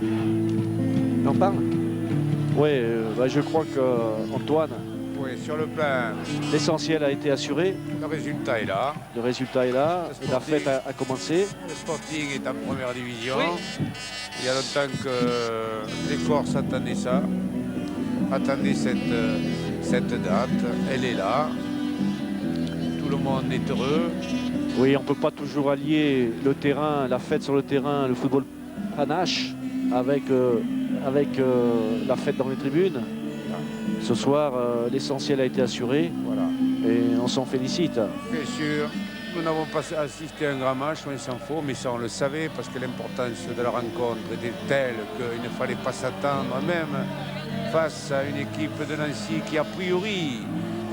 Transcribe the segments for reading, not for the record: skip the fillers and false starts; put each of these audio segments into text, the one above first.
On parle? Oui, je crois qu'Antoine, Oui, sur le plan, l'essentiel a été assuré. le résultat est là. Le résultat est là, Le la Sporting. fête a commencé. Le Sporting est en première division. Oui. Il y a longtemps que les Corses attendaient ça, attendaient cette date. Elle est là. Tout le monde est heureux. Oui, on ne peut pas toujours allier le terrain, la fête sur le terrain, le football panache avec la fête dans les tribunes. Ce soir, l'essentiel a été assuré Voilà. et on s'en félicite. Bien sûr, nous n'avons pas assisté à un grand match, on s'en faut, mais ça on le savait parce que l'importance de la rencontre était telle qu'il ne fallait pas s'attendre, même face à une équipe de Nancy qui a priori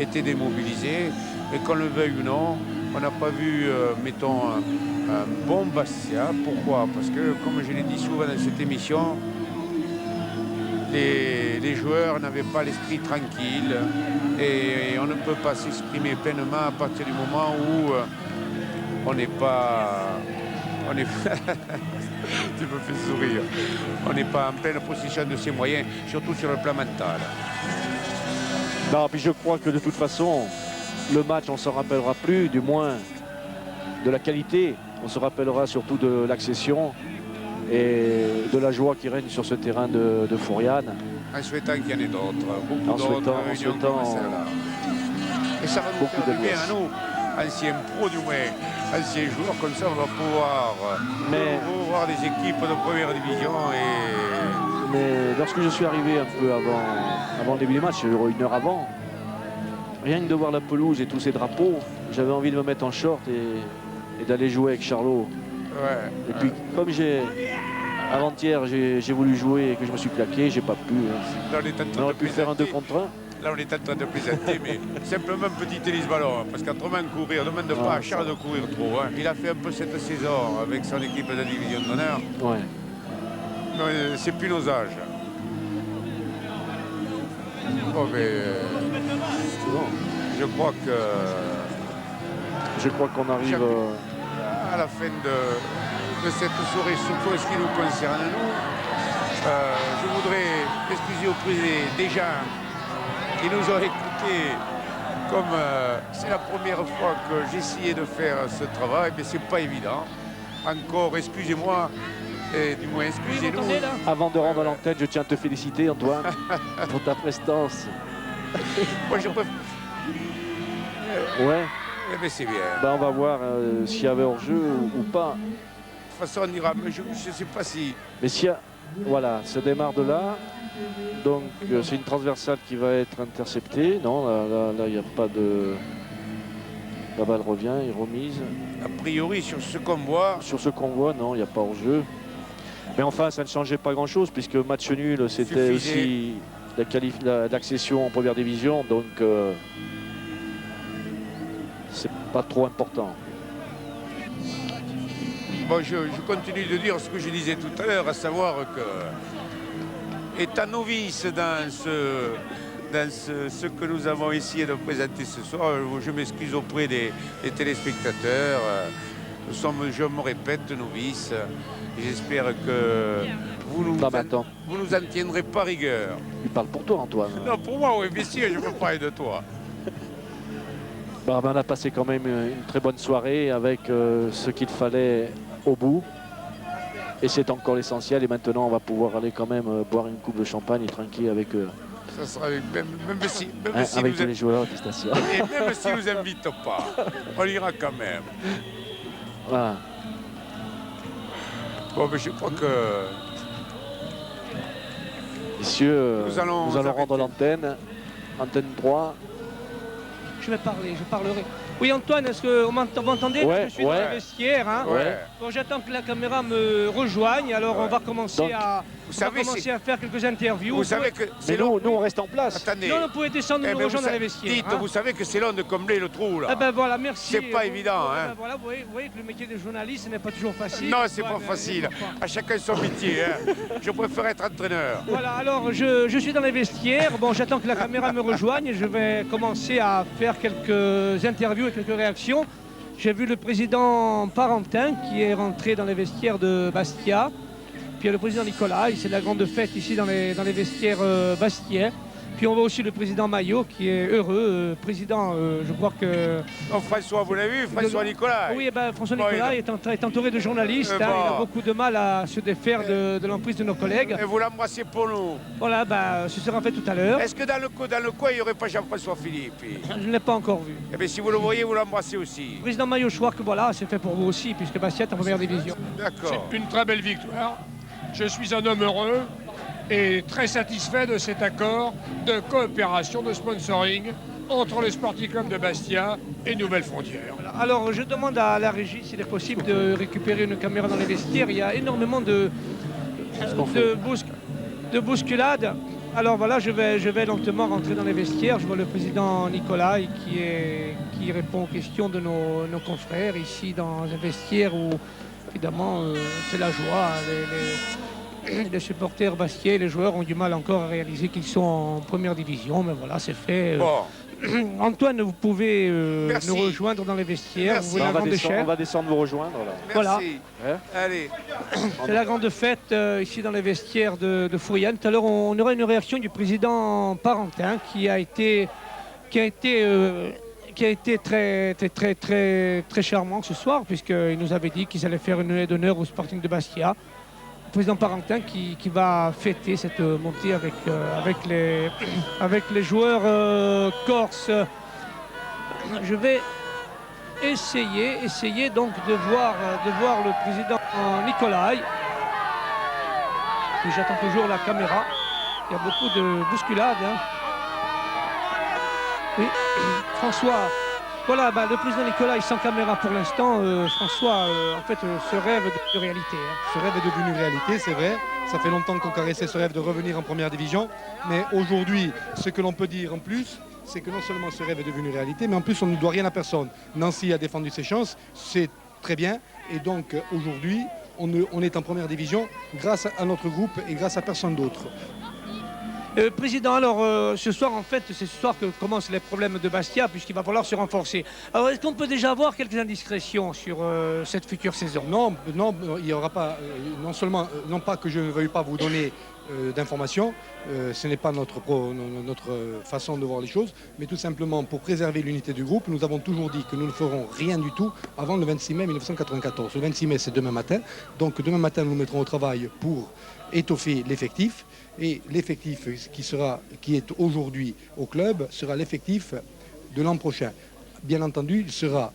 était démobilisée, et qu'on le veuille ou non, on n'a pas vu, mettons, un bon Bastia. Pourquoi? Parce que, comme je l'ai dit souvent dans cette émission, les joueurs n'avaient pas l'esprit tranquille et on ne peut pas s'exprimer pleinement à partir du moment où on n'est pas... On est... tu me fais sourire. On n'est pas en pleine possession de ses moyens, surtout sur le plan mental. Non, puis je crois que de toute façon, le match, on ne s'en rappellera plus, du moins de la qualité. On se rappellera surtout de l'accession et de la joie qui règne sur ce terrain de Fouriane. En souhaitant qu'il y en ait d'autres, beaucoup d'autres réunions comme celle-là. Et ça va nous faire du bien à nous, anciens pros du moins, anciens joueurs, comme ça on va pouvoir voir des équipes de première division. Mais lorsque je suis arrivé un peu avant le début du match, une heure avant, rien que de voir la pelouse et tous ces drapeaux, j'avais envie de me mettre en short et d'aller jouer avec Charlot. Ouais, et puis comme avant-hier j'ai voulu jouer et que je me suis claqué, j'ai pas pu. Là, on aurait pu faire un 2 contre 1. Là on est en train de plaisanter, mais simplement un petit tennis ballon, parce qu'autrement courir, ne demande pas à Charles de courir trop. Hein. Il a fait un peu cette saison avec son équipe de division d'honneur. Ouais. C'est plus nos âges. Bon, mais je crois qu'on arrive à la fin de cette soirée, surtout en ce qui nous concerne nous. Je voudrais excuser auprès des gens qui nous ont écoutés, comme c'est la première fois que j'essayais de faire ce travail, mais c'est pas évident. Encore, excusez-moi, et du moins excusez-nous. Avant de rendre l'antenne, je tiens à te féliciter, Antoine, pour ta prestance. Moi, je préfère... Ouais. Eh bien, c'est bien. On va voir s'il y avait hors-jeu ou pas. De toute façon, on ira, mais je ne sais pas si... Mais s'il y a... Voilà, ça démarre de là. Donc, c'est une transversale qui va être interceptée. Non, là, il n'y a pas de... La balle revient, il remise. A priori, sur ce qu'on voit... Sur ce qu'on voit, non, il n'y a pas hors-jeu. Mais enfin, ça ne changeait pas grand-chose, puisque match nul, c'était aussi l'accession en première division. Donc, c'est pas trop important. Bon, je continue de dire ce que je disais tout à l'heure, à savoir que, étant novice dans ce que nous avons essayé de présenter ce soir, je m'excuse auprès des téléspectateurs. Nous sommes, je me répète, novices. J'espère que vous nous en tiendrez pas rigueur. Tu parles pour toi, Antoine. Non, pour moi, oui, bien sûr, je peux parler de toi. On a passé quand même une très bonne soirée avec ce qu'il fallait au bout. Et c'est encore l'essentiel. Et maintenant, on va pouvoir aller quand même boire une coupe de champagne et tranquille avec eux. Ça sera même si avec tous les joueurs d'attestation. Et même s'ils ne nous invitent pas, on ira quand même. Voilà. Bon, mais je crois que... Messieurs, nous allons rendre l'antenne. Antenne 3. Je vais parler, je parlerai. Oui, Antoine, est-ce que vous m'entendez? Ouais, je suis dans le vestiaire. Hein. Ouais. Bon, j'attends que la caméra me rejoigne. Alors, on va commencer à faire quelques interviews. Vous savez que mais nous, on reste en place. Attendez. Non, vous pouvez descendre nous rejoindre dans les vestiaires. Dites, vous savez que c'est long de combler le trou, là. Eh ben voilà, merci. C'est pas évident, hein. Ben voilà, vous voyez que le métier de journaliste n'est pas toujours facile. Non, c'est pas facile. À chacun son métier, hein. Je préfère être entraîneur. Voilà, alors je suis dans les vestiaires. Bon, j'attends que la caméra me rejoigne. Je vais commencer à faire quelques interviews et quelques réactions. J'ai vu le président Parentin qui est rentré dans les vestiaires de Bastia. puis il y a le président Nicolas, c'est la grande fête ici dans les vestiaires bastiais. Puis on voit aussi le président Maillot qui est heureux, président, je crois que... Oh, François, vous l'avez vu, François Nicolas? Oui, François Nicolas est entouré de journalistes, il a beaucoup de mal à se défaire de l'emprise de nos collègues. Et vous l'embrassez pour nous? Voilà, ce sera fait tout à l'heure. Est-ce que dans le coin, il n'y aurait pas Jean-François Philippe? Je ne l'ai pas encore vu. Eh bien, si vous le voyez, vous l'embrassez aussi. Président Maillot, je crois que voilà, c'est fait pour vous aussi, puisque Bastia est en première division. D'accord. C'est une très belle victoire. Je suis un homme heureux et très satisfait de cet accord de coopération, de sponsoring entre le Sporting Club de Bastia et Nouvelles Frontières. Alors, je demande à la régie s'il est possible de récupérer une caméra dans les vestiaires. Il y a énormément de bousculades. Alors voilà, je vais lentement rentrer dans les vestiaires. Je vois le président Nicolas qui répond aux questions de nos confrères ici dans un vestiaire où, évidemment, c'est la joie. Les supporters bastiais, les joueurs ont du mal encore à réaliser qu'ils sont en première division, mais voilà, c'est fait. Bon. Antoine, vous pouvez nous rejoindre dans les vestiaires. Merci. Vous voulez la grande échelle. On va descendre vous rejoindre là. Merci. Voilà. Allez. C'est la grande fête ici dans les vestiaires de Fouriane. Tout à l'heure, on aura une réaction du président Parentin qui a été très charmant ce soir, puisqu'il nous avait dit qu'ils allaient faire une aide d'honneur au Sporting de Bastia. Le président Parentin qui va fêter cette montée avec les joueurs corses. Je vais essayer donc de voir le président Nicolas. Et j'attends toujours la caméra. Il y a beaucoup de bousculades. Hein. Oui, François. Voilà, le président Nicolas est sans caméra pour l'instant. François, en fait, ce rêve est devenu réalité. Hein. Ce rêve est devenu réalité, c'est vrai. Ça fait longtemps qu'on caressait ce rêve de revenir en première division. Mais aujourd'hui, ce que l'on peut dire en plus, c'est que non seulement ce rêve est devenu réalité, mais en plus, on ne doit rien à personne. Nancy a défendu ses chances, c'est très bien. Et donc, aujourd'hui, on est en première division grâce à notre groupe et grâce à personne d'autre. Président, alors ce soir, en fait, c'est ce soir que commencent les problèmes de Bastia, puisqu'il va falloir se renforcer. Alors, est-ce qu'on peut déjà avoir quelques indiscrétions sur cette future saison? Non, il n'y aura pas, non pas que je ne veuille pas vous donner d'informations, ce n'est pas notre façon de voir les choses, mais tout simplement pour préserver l'unité du groupe, nous avons toujours dit que nous ne ferons rien du tout avant le 26 mai 1994. Le 26 mai, c'est demain matin, donc demain matin, nous nous mettrons au travail pour étoffer l'effectif, et l'effectif qui est aujourd'hui au club sera l'effectif de l'an prochain. Bien entendu, il sera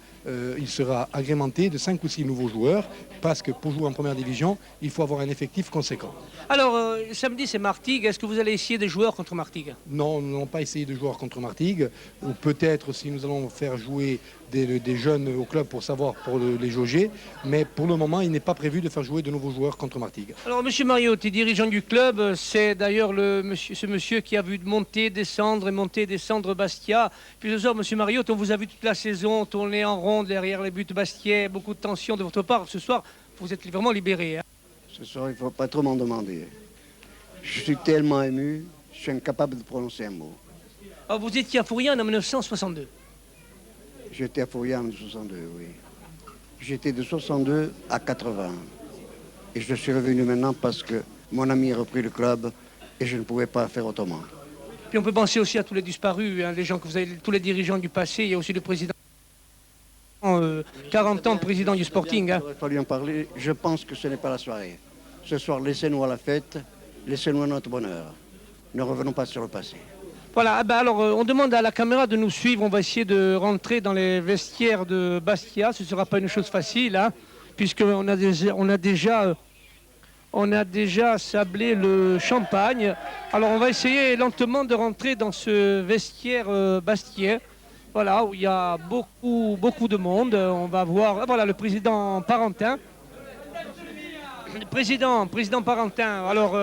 agrémenté de 5 ou 6 nouveaux joueurs, parce que pour jouer en première division, il faut avoir un effectif conséquent. Alors, samedi, c'est Martigues. Est-ce que vous allez essayer des joueurs contre Martigues? Non, nous n'allons pas essayer de joueurs contre Martigues. Ou peut-être si nous allons faire jouer des jeunes au club pour les jauger. Mais pour le moment, il n'est pas prévu de faire jouer de nouveaux joueurs contre Martigues. Alors, M. Mariotti, dirigeant du club, c'est d'ailleurs ce monsieur qui a vu monter, descendre Bastia. Puis ce soir, M. Mariotti, on vous a vu toute la saison tourner en rond derrière les buts bastiais, beaucoup de tension de votre part. Ce soir, vous êtes vraiment libéré. Hein. Ce soir, il ne faut pas trop m'en demander. Je suis tellement ému, je suis incapable de prononcer un mot. Alors, vous étiez à Fouriane en 1962. J'étais à Fouriane en 62, oui. J'étais de 62 à 80. Et je suis revenu maintenant parce que mon ami a repris le club et je ne pouvais pas faire autrement. Puis on peut penser aussi à tous les disparus, hein, les gens que vous avez, tous les dirigeants du passé. Il y a aussi le président, 40 ans de président du Sporting. Hein. Il aurait fallu en parler. Je pense que ce n'est pas la soirée. Ce soir, laissez-nous à la fête, laissez-nous à notre bonheur. Ne revenons pas sur le passé. Voilà, alors on demande à la caméra de nous suivre. On va essayer de rentrer dans les vestiaires de Bastia. Ce ne sera pas une chose facile, hein, puisqu'on on a déjà sablé le champagne. Alors on va essayer lentement de rentrer dans ce vestiaire bastiais. Voilà, où il y a beaucoup de monde. On va voir, voilà, le président Parentin. Président Parentin, alors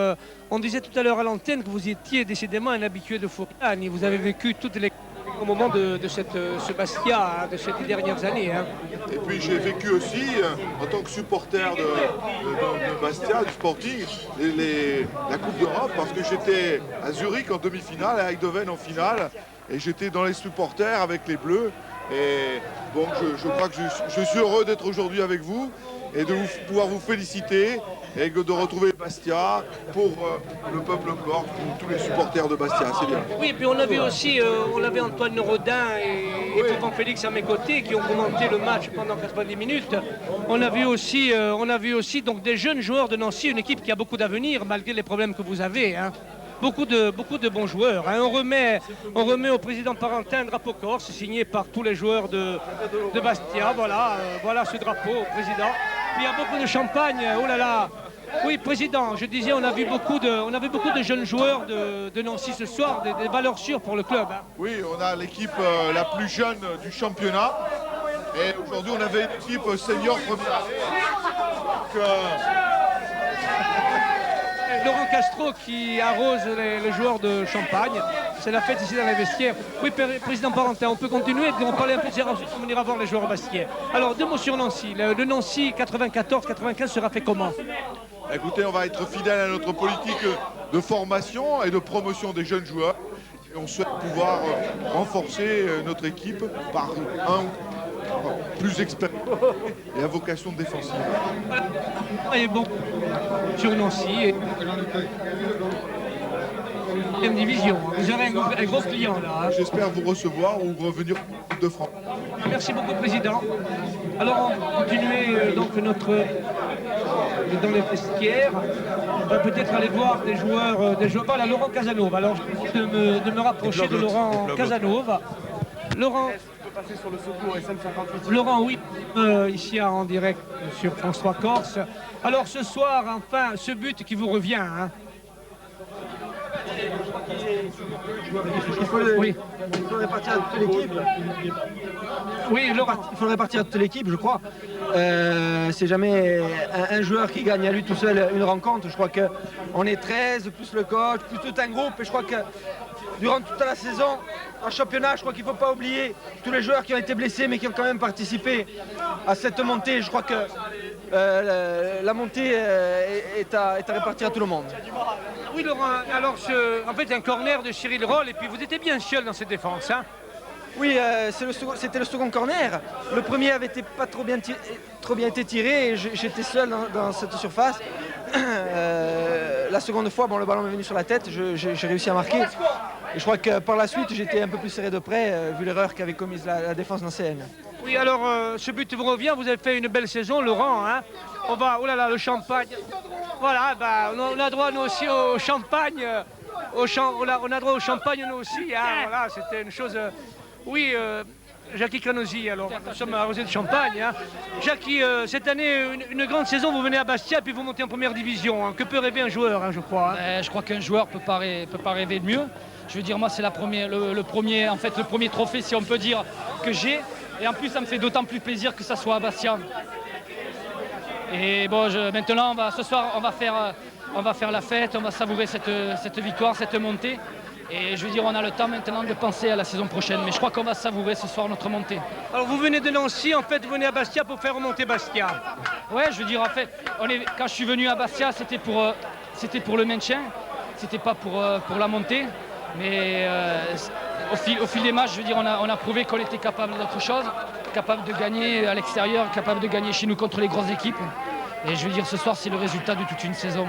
on disait tout à l'heure à l'antenne que vous étiez décidément un habitué de Fouriane et vous avez vécu toutes les au moment de ce Bastia, hein, de ces dernières années. Hein. Et puis j'ai vécu aussi, en tant que supporter de Bastia, du Sporting, la Coupe d'Europe, parce que j'étais à Zurich en demi-finale, à Eindhoven en finale, et j'étais dans les supporters avec les Bleus. Et donc je crois que je suis heureux d'être aujourd'hui avec vous. et de pouvoir vous féliciter et de retrouver Bastia pour le peuple corse, pour tous les supporters de Bastia. C'est bien. Oui, et puis on avait aussi on avait Antoine Rodin et Fofan Félix à mes côtés qui ont commenté le match pendant 90 minutes. On a vu aussi donc des jeunes joueurs de Nancy, une équipe qui a beaucoup d'avenir malgré les problèmes que vous avez. Hein. Beaucoup de bons joueurs. Hein. On remet au président Parentin un drapeau corse signé par tous les joueurs de Bastia. Voilà ce drapeau au président. Puis il y a beaucoup de champagne. Oh là là. Oui, président, je disais, on a vu beaucoup de jeunes joueurs de Nancy ce soir, des valeurs sûres pour le club. Hein. Oui, on a l'équipe la plus jeune du championnat. Et aujourd'hui, on avait une équipe senior première année. Donc, Laurent Castro qui arrose les joueurs de Champagne. C'est la fête ici dans les vestiaires. Oui, président Parentin, on peut continuer. On parlait un peu de séance, on ira voir les joueurs bastiais. Alors, deux mots sur Nancy. Le Nancy 94-95 sera fait comment? Écoutez, on va être fidèle à notre politique de formation et de promotion des jeunes joueurs. Et on souhaite pouvoir renforcer notre équipe par un plus expert et à vocation défensive. Et bon, sur Nancy. Deuxième division. Vous avez un gros client là. Hein. J'espère vous recevoir ou revenir de France. Merci beaucoup, président. Alors, on va continuer donc dans les vestiaires. On va peut-être aller voir des joueurs. Voilà, Laurent Casanova. Alors, je vais de me rapprocher de Laurent Casanova. Laurent. Laurent, oui, ici en direct sur France 3 Corse. Alors ce soir, enfin, ce but qui vous revient. Hein. Il faudrait partir à toute l'équipe. Oui, Laurent. Il faudrait partir à toute l'équipe, je crois. C'est jamais un joueur qui gagne à lui tout seul une rencontre. Je crois qu'on est 13, plus le coach, plus tout un groupe. Et je crois que durant toute la saison, en championnat, je crois qu'il ne faut pas oublier tous les joueurs qui ont été blessés, mais qui ont quand même participé à cette montée. Je crois que la montée est à répartir à tout le monde. Oui, Laurent, alors en fait, un corner de Cyril Roll, et puis vous étiez bien seul dans cette défense. Hein. Oui, c'était le second corner. Le premier avait été pas trop bien été tiré et j'étais seul dans cette surface. La seconde fois, le ballon m'est venu sur la tête, j'ai réussi à marquer. Et je crois que par la suite, j'étais un peu plus serré de près, vu l'erreur qu'avait commise la défense nancéenne. Oui, alors ce but vous revient, vous avez fait une belle saison, Laurent. Hein. On va, oh là là, le champagne. Voilà, on a droit nous aussi au champagne. On a droit au champagne nous aussi. Hein. Voilà, c'était une chose. Oui, Jackie Canosi, alors nous sommes arrosés de champagne. Hein. Jackie, cette année, une grande saison, vous venez à Bastia puis vous montez en première division. Hein. Que peut rêver un joueur, hein, je crois. Hein. Je crois qu'un joueur peut pas rêver de mieux. Je veux dire, moi, c'est le premier trophée, si on peut dire, que j'ai. Et en plus, ça me fait d'autant plus plaisir que ça soit à Bastia. Et bon, maintenant, ce soir, on va faire la fête, on va savourer cette victoire, cette montée. Et je veux dire, on a le temps maintenant de penser à la saison prochaine. Mais je crois qu'on va savourer ce soir notre montée. Alors vous venez de Nancy, en fait, vous venez à Bastia pour faire remonter Bastia. Ouais, je veux dire, en fait, quand je suis venu à Bastia, c'était pour le maintien. C'était pas pour la montée. Mais au fil des matchs, je veux dire, on a prouvé qu'on était capable d'autre chose. Capable de gagner à l'extérieur, capable de gagner chez nous contre les grosses équipes. Et je veux dire, ce soir, c'est le résultat de toute une saison.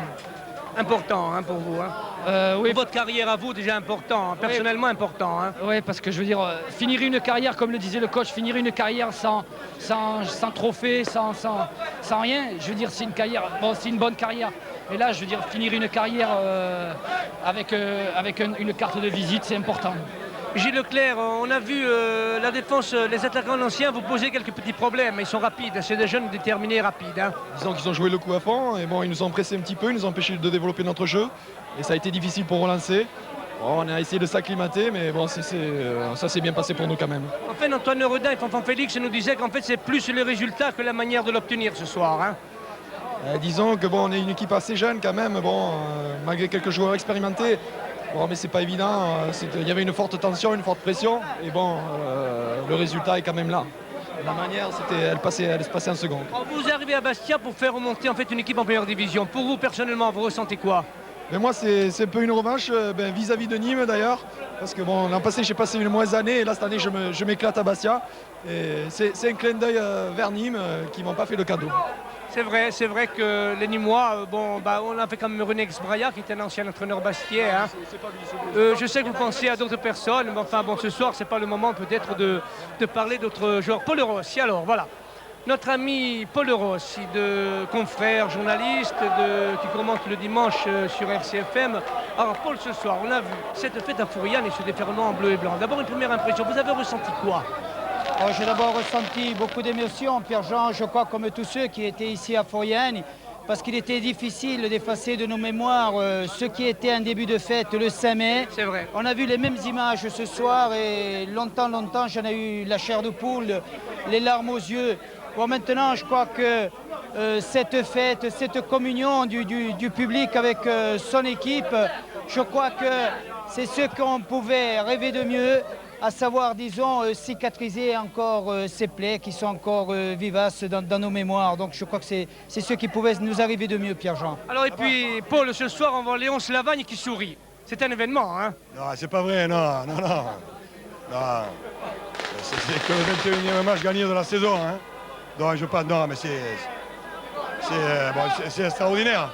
Important hein, pour vous. Hein. Oui. Pour votre carrière à vous, déjà important, hein, personnellement important. Hein. Oui, parce que je veux dire, finir une carrière, comme le disait le coach, finir une carrière sans trophée, sans rien, je veux dire, c'est une carrière, c'est une bonne carrière. Et là, je veux dire, finir une carrière avec une carte de visite, c'est important. Gilles Leclerc, on a vu la défense, les attaquants anciens vous poser quelques petits problèmes. Ils sont rapides, c'est des jeunes déterminés rapides. Hein. Disons qu'ils ont joué le coup à fond et ils nous ont pressé un petit peu, ils nous ont empêché de développer notre jeu. Et ça a été difficile pour relancer. On a essayé de s'acclimater, mais ça s'est bien passé pour nous quand même. En fait, Antoine Rodin et Fofan Félix nous disaient qu'en fait c'est plus le résultat que la manière de l'obtenir ce soir. Hein. Disons que on est une équipe assez jeune quand même, malgré quelques joueurs expérimentés. Mais c'est pas évident, il y avait une forte tension, une forte pression, et le résultat est quand même là. La manière, elle se passait en seconde. Vous arrivez à Bastia pour faire remonter en fait une équipe en première division. Pour vous, personnellement, vous ressentez quoi? Mais moi, c'est un peu une revanche vis-à-vis de Nîmes d'ailleurs, parce que l'an passé, j'ai passé une mauvaise année, et là, cette année, je m'éclate à Bastia. Et c'est un clin d'œil vers Nîmes qui m'ont pas fait le cadeau. C'est vrai que les Nîmois, on avait quand même René Exbraya qui était un ancien entraîneur bastiais. Hein. Je sais que vous pensez à d'autres personnes, mais enfin bon, ce soir, c'est pas le moment peut-être de parler d'autres joueurs. Paul Rossi, alors voilà. Notre ami Paul Rossi, de confrère, journaliste, qui commente le dimanche sur RCFM. Alors Paul, ce soir, on a vu cette fête à Fouriane et ce déferlement en bleu et blanc. D'abord, une première impression, vous avez ressenti quoi? J'ai d'abord ressenti beaucoup d'émotions, Pierre-Jean, je crois comme tous ceux qui étaient ici à Fouriane, parce qu'il était difficile d'effacer de nos mémoires ce qui était un début de fête le 5 mai. C'est vrai. On a vu les mêmes images ce soir et longtemps, j'en ai eu la chair de poule, les larmes aux yeux. Bon, maintenant, je crois que cette fête, cette communion du public avec son équipe, je crois que c'est ce qu'on pouvait rêver de mieux, à savoir, disons, cicatriser encore ces plaies qui sont encore vivaces dans nos mémoires. Donc je crois que c'est ce qui pouvait nous arriver de mieux, Pierre-Jean. Alors et puis, Paul, ce soir, on voit Léonce Lavagne qui sourit. C'est un événement, hein? Non, c'est pas vrai, non. C'est que le 21e match gagné de la saison, hein. Non, mais c'est extraordinaire.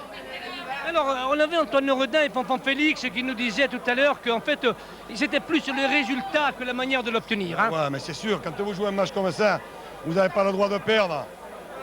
Alors, on avait Antoine Redin et Fanfan Félix qui nous disaient tout à l'heure qu'en fait, c'était plus le résultat que la manière de l'obtenir. Hein. Ouais, mais c'est sûr, quand vous jouez un match comme ça, vous n'avez pas le droit de perdre.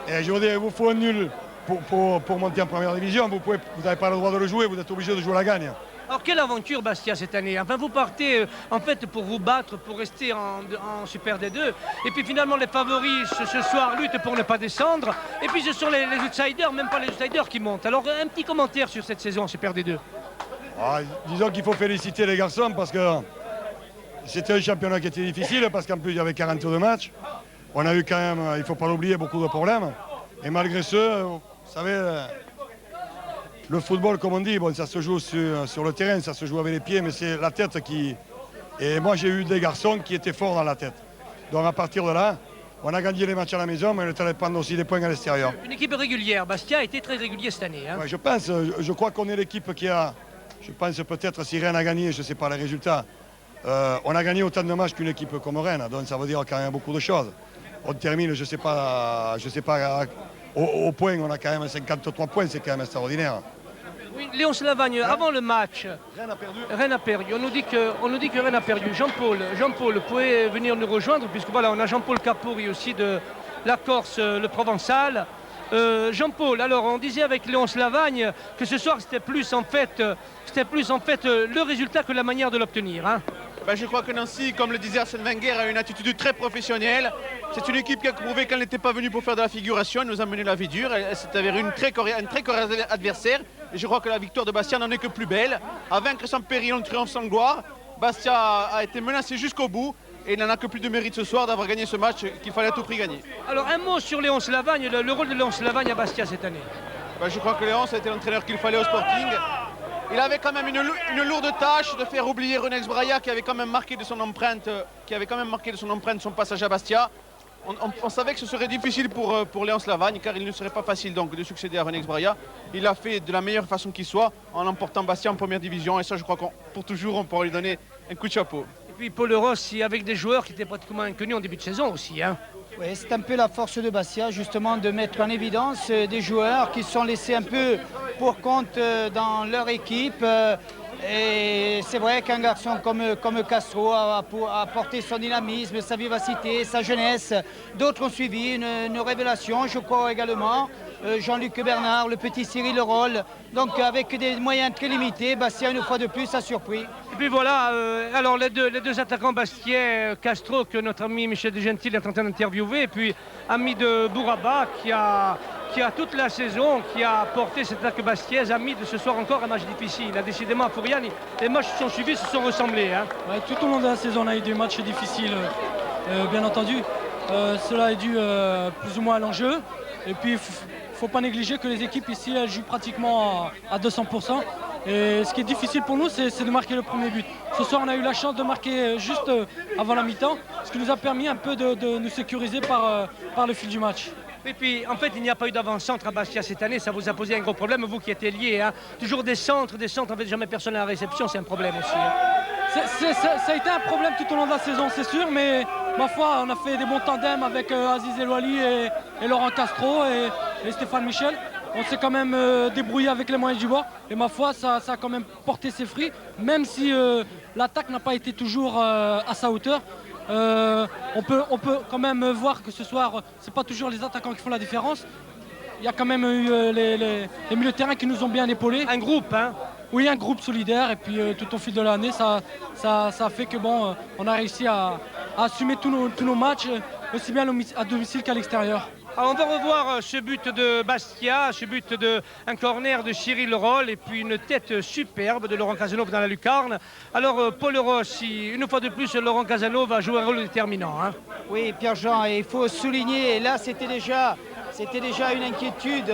Et je veux dire, il vous faut un nul pour monter en première division. Vous n'avez pas le droit de le jouer, vous êtes obligé de jouer la gagne. Alors, quelle aventure, Bastia, cette année? Enfin, vous partez, en fait, pour vous battre, pour rester en Super D2. Et puis, finalement, les favoris, ce soir, luttent pour ne pas descendre. Et puis, ce sont les outsiders, même pas les outsiders, qui montent. Alors, un petit commentaire sur cette saison en Super D2. Disons qu'il faut féliciter les garçons parce que c'était un championnat qui était difficile, parce qu'en plus, il y avait 42 matchs. On a eu quand même, il ne faut pas l'oublier, beaucoup de problèmes. Et malgré ce, vous savez... Le football, comme on dit, bon, ça se joue sur le terrain, ça se joue avec les pieds, mais c'est la tête qui... Et moi, j'ai eu des garçons qui étaient forts dans la tête. Donc à partir de là, on a gagné les matchs à la maison, mais on est allé prendre aussi des points à l'extérieur. Une équipe régulière. Bastia a été très régulier cette année. Hein. Ouais, je crois qu'on est l'équipe qui a... Je pense peut-être si Rennes a gagné, je ne sais pas les résultats. On a gagné autant de matchs qu'une équipe comme Rennes, donc ça veut dire quand même beaucoup de choses. On termine, je ne sais pas, au point, on a quand même 53 points, c'est quand même extraordinaire. Oui, Léonce Lavagne, avant le match, Rennes a perdu. On nous dit que Rennes a perdu. Jean-Paul, vous pouvez venir nous rejoindre, puisque voilà, on a Jean-Paul Capouri aussi de la Corse, le Provençal. Jean-Paul, alors on disait avec Léonce Lavagne que ce soir c'était plus en fait le résultat que la manière de l'obtenir. Hein. Je crois que Nancy, comme le disait Arsène Wenger, a une attitude très professionnelle. C'est une équipe qui a prouvé qu'elle n'était pas venue pour faire de la figuration. Elle nous a mené la vie dure. Elle s'est avérée un très correct adversaire. Et je crois que la victoire de Bastia n'en est que plus belle. À vaincre sans péril, on triomphe sans gloire. Bastia a été menacé jusqu'au bout. Et il n'en a que plus de mérite ce soir d'avoir gagné ce match qu'il fallait à tout prix gagner. Alors un mot sur Léonce Lavagne, le rôle de Léonce Lavagne à Bastia cette année. Je crois que Léonce a été l'entraîneur qu'il fallait au Sporting. Il avait quand même une lourde tâche de faire oublier René Exbraya qui avait quand même marqué de son empreinte, son passage à Bastia. On savait que ce serait difficile pour Léonce Lavagne car il ne serait pas facile donc de succéder à René Exbraya. Il l'a fait de la meilleure façon qui soit en emportant Bastia en première division et ça je crois qu'on pour toujours on pourra lui donner un coup de chapeau. Et puis Paul Rossi avec des joueurs qui étaient pratiquement inconnus en début de saison aussi. Hein. Oui, c'est un peu la force de Bastia, justement, de mettre en évidence des joueurs qui sont laissés un peu pour compte dans leur équipe. Et c'est vrai qu'un garçon comme Castro a apporté son dynamisme, sa vivacité, sa jeunesse. D'autres ont suivi une révélation, je crois également. Jean-Luc Bernard, le petit Cyril Leroll. Donc avec des moyens très limités, Bastia une fois de plus a surpris. Et puis voilà, alors les deux attaquants bastiais, Castro que notre ami Michel Desgentil est en train d'interviewer, et puis ami de Bouraba qui a toute la saison, qui a porté cette attaque bastiaise, ami de ce soir encore un match difficile. Décidément à Fouriane, les matchs qui sont suivis se sont ressemblés. Hein. Ouais, tout au long de la saison on a eu des matchs difficiles, bien entendu. Cela est dû plus ou moins à l'enjeu. Et puis il ne faut pas négliger que les équipes ici elles jouent pratiquement à 200%. Et ce qui est difficile pour nous, c'est de marquer le premier but. Ce soir, on a eu la chance de marquer juste avant la mi-temps, ce qui nous a permis un peu de nous sécuriser par le fil du match. Et puis, en fait, il n'y a pas eu d'avant-centre à Bastia cette année. Ça vous a posé un gros problème, vous qui étiez liés. Hein. Toujours des centres, en fait, jamais personne à la réception, c'est un problème aussi. Hein. Ça a été un problème tout au long de la saison, c'est sûr, mais ma foi, on a fait des bons tandems avec Aziz Elouali et Laurent Castro. et Stéphane Michel. On s'est quand même débrouillé avec les moyens du bord. Et ma foi, ça a quand même porté ses fruits, même si l'attaque n'a pas été toujours à sa hauteur. On peut quand même voir que ce soir, c'est pas toujours les attaquants qui font la différence. Il y a quand même eu les milieux de terrain qui nous ont bien épaulés. Un groupe, hein? Oui, un groupe solidaire. Et puis tout au fil de l'année, ça a fait que bon, on a réussi à assumer tous nos matchs, aussi bien à domicile qu'à l'extérieur. Alors on va revoir ce but de Bastia, ce but d'un corner de Cyril Roll et puis une tête superbe de Laurent Casanova dans la lucarne. Alors Paul Rossi, une fois de plus, Laurent Casanova va jouer un rôle déterminant. Hein. Oui, Pierre-Jean, il faut souligner, et là c'était déjà une inquiétude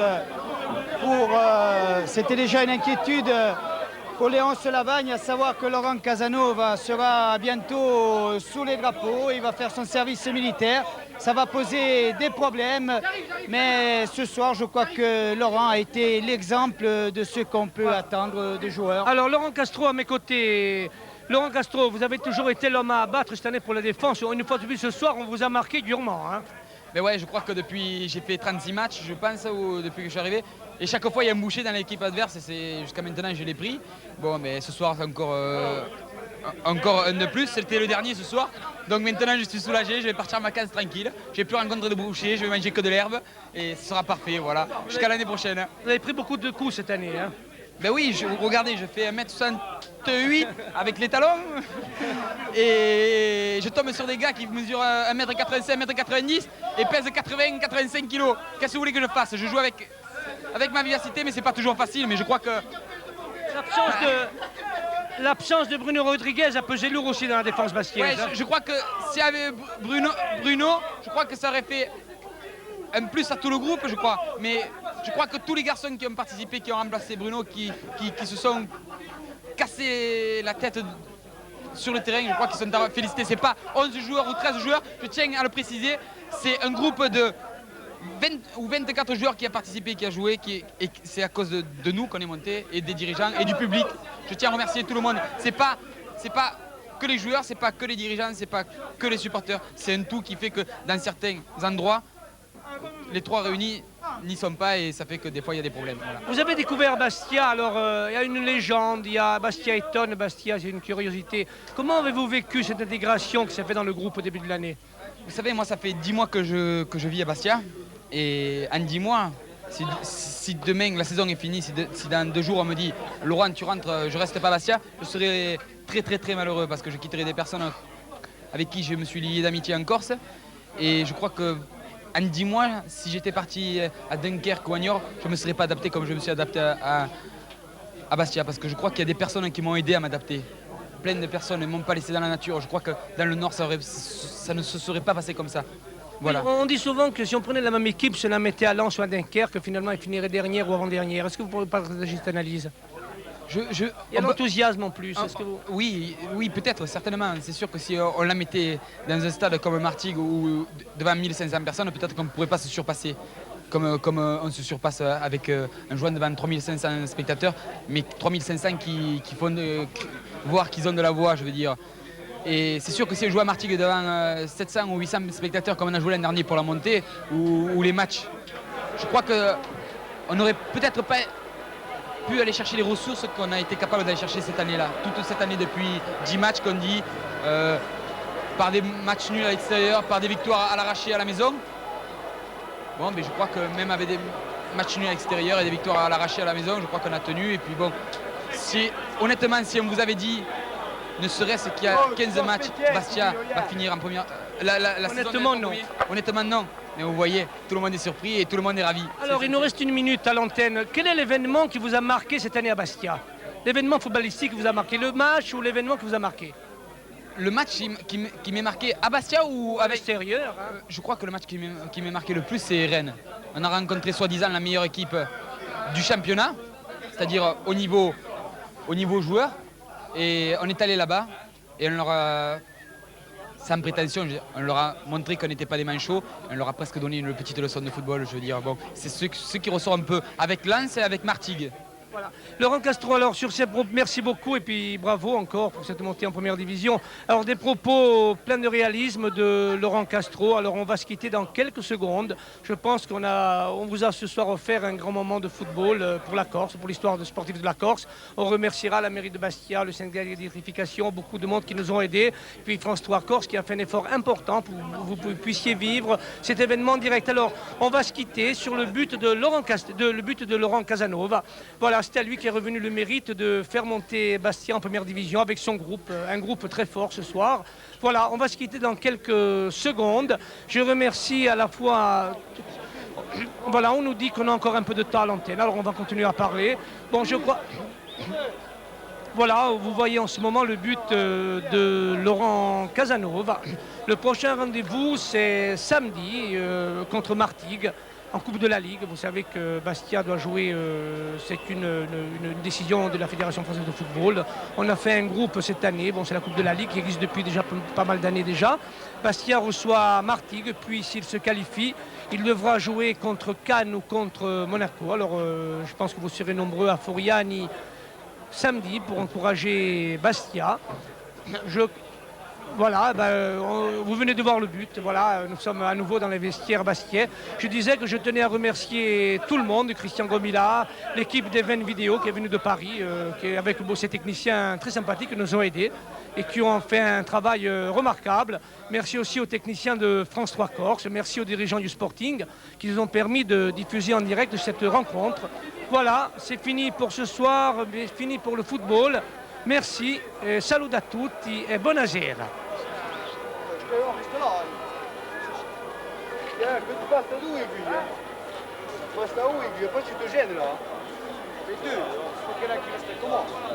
pour Léonce Lavagne, à savoir que Laurent Casanova sera bientôt sous les drapeaux, il va faire son service militaire. Ça va poser des problèmes, mais ce soir, je crois que Laurent a été l'exemple de ce qu'on peut attendre des joueurs. Alors, Laurent Castro à mes côtés. Laurent Castro, vous avez toujours été l'homme à abattre cette année pour la défense. Une fois de plus, ce soir, on vous a marqué durement. Hein. Mais ouais, je crois que depuis, j'ai fait 36 matchs, je pense, depuis que je suis arrivé. Et chaque fois, il y a un boucher dans l'équipe adverse et jusqu'à maintenant, je l'ai pris. Bon, mais ce soir, c'est encore un de plus. C'était le dernier ce soir. Donc maintenant, je suis soulagé, je vais partir à ma case tranquille. Je n'ai plus rencontré de boucher, je vais manger que de l'herbe. Et ce sera parfait, voilà. Jusqu'à l'année prochaine. Vous avez pris beaucoup de coups cette année, hein? Ben oui, regardez, je fais 1m68 avec les talons. Et je tombe sur des gars qui mesurent 1m85, 1m90 et pèsent 80-85 kg. Qu'est-ce que vous voulez que je fasse? Je joue avec ma vivacité, mais c'est pas toujours facile. Mais je crois que l'absence de Bruno Rodriguez a pesé lourd aussi dans la défense bastiaise. Ouais, je crois que s'il y avait Bruno, je crois que ça aurait fait un plus à tout le groupe, je crois. Mais je crois que tous les garçons qui ont participé, qui ont remplacé Bruno, qui se sont cassés la tête sur le terrain, je crois qu'ils sont à féliciter. C'est pas 11 joueurs ou 13 joueurs, je tiens à le préciser. C'est un groupe de 20 ou 24 joueurs qui a participé, qui a joué, et c'est à cause de nous qu'on est monté, et des dirigeants et du public. Je tiens à remercier tout le monde. C'est pas que les joueurs, c'est pas que les dirigeants, c'est pas que les supporters. C'est un tout qui fait que dans certains endroits, les trois réunis n'y sont pas et ça fait que des fois il y a des problèmes. Voilà. Vous avez découvert Bastia, alors il y a une légende, il y a Bastia étonne, Bastia c'est une curiosité. Comment avez-vous vécu cette intégration qui s'est faite dans le groupe au début de l'année? Vous savez, moi ça fait 10 mois que je vis à Bastia et en 10 mois, si demain la saison est finie, si dans 2 jours on me dit Laurent tu rentres, je reste pas à Bastia, je serai très malheureux parce que je quitterai des personnes avec qui je me suis lié d'amitié en Corse et je crois que en 10 mois, si j'étais parti à Dunkerque ou à Niort, je ne me serais pas adapté comme je me suis adapté à Bastia. Parce que je crois qu'il y a des personnes qui m'ont aidé à m'adapter. Plein de personnes ne m'ont pas laissé dans la nature. Je crois que dans le Nord, ça ne se serait pas passé comme ça. Voilà. On dit souvent que si on prenait la même équipe, se la mettait à Lens ou à Dunkerque, finalement, il finirait dernière ou avant-dernière. Est-ce que vous pourriez partager cette analyse? Il y a l'enthousiasme en plus. Oui, peut-être, certainement. C'est sûr que si on la mettait dans un stade comme Martigues ou devant 1500 personnes, peut-être qu'on ne pourrait pas se surpasser. Comme on se surpasse avec un joueur devant 3500 spectateurs, mais 3500 qui font voir qu'ils ont de la voix, je veux dire. Et c'est sûr que si on joue à Martigues devant 700 ou 800 spectateurs comme on a joué l'an dernier pour la montée ou les matchs, je crois qu'on n'aurait peut-être pas pu aller chercher les ressources qu'on a été capable d'aller chercher cette année-là. Toute cette année depuis 10 matchs qu'on dit, par des matchs nuls à l'extérieur, par des victoires à l'arraché à la maison. Bon, mais je crois que même avec des matchs nuls à l'extérieur et des victoires à l'arraché à la maison, je crois qu'on a tenu. Et puis bon, honnêtement, si on vous avait dit, ne serait-ce qu'il y a 15 matchs, Bastia va finir en première... Honnêtement, non. Honnêtement, non. Mais vous voyez, tout le monde est surpris et tout le monde est ravi. Alors, il nous reste 1 minute à l'antenne. Quel est l'événement qui vous a marqué cette année à Bastia? L'événement footballistique qui vous a marqué, le match ou l'événement qui vous a marqué? Le match qui m'est marqué à Bastia ou à l'extérieur, hein? Je crois que le match qui m'est marqué le plus, c'est Rennes. On a rencontré soi-disant la meilleure équipe du championnat, c'est-à-dire au niveau joueur. Et on est allé là-bas et on leur a, sans prétention, on leur a montré qu'on n'était pas des manchots. On leur a presque donné une petite leçon de football, je veux dire. Bon, c'est ce qui ressort un peu avec Lens et avec Martigues. Voilà. Laurent Castro, alors sur ces propos, merci beaucoup et puis bravo encore pour cette montée en première division. Alors des propos pleins de réalisme de Laurent Castro. Alors on va se quitter dans quelques secondes. Je pense on vous a ce soir offert un grand moment de football pour la Corse, pour l'histoire sportive de la Corse. On remerciera la mairie de Bastia, le syndicat d'électrification, beaucoup de monde qui nous ont aidés. Puis France 3 Corse qui a fait un effort important pour que vous puissiez vivre cet événement en direct. Alors on va se quitter sur le but de Laurent Casanova. Voilà. C'est à lui qui est revenu le mérite de faire monter Bastia en première division avec son groupe, un groupe très fort ce soir. Voilà, on va se quitter dans quelques secondes. Je remercie à la fois... Voilà, on nous dit qu'on a encore un peu de temps à l'antenne, alors on va continuer à parler. Bon, je crois... Voilà, vous voyez en ce moment le but de Laurent Casanova. Le prochain rendez-vous, c'est samedi contre Martigues. En Coupe de la Ligue, vous savez que Bastia doit jouer, c'est une décision de la Fédération française de football. On a fait un groupe cette année, bon, c'est la Coupe de la Ligue qui existe depuis déjà pas mal d'années déjà. Bastia reçoit Martigues, puis s'il se qualifie, il devra jouer contre Cannes ou contre Monaco. Alors je pense que vous serez nombreux à Foriani samedi pour encourager Bastia. Voilà, vous venez de voir le but. Voilà, nous sommes à nouveau dans les vestiaires bastiais. Je disais que je tenais à remercier tout le monde, Christian Gomila, l'équipe d'Even Vidéo qui est venue de Paris, qui avec ces techniciens très sympathiques qui nous ont aidés et qui ont fait un travail remarquable. Merci aussi aux techniciens de France 3 Corse, merci aux dirigeants du Sporting qui nous ont permis de diffuser en direct cette rencontre. Voilà, c'est fini pour ce soir, fini pour le football. Merci, salut a tutti e buonasera. Basta due qui, basta uno qui, poi ci tu geni là. E tu, perché là che stai com'è?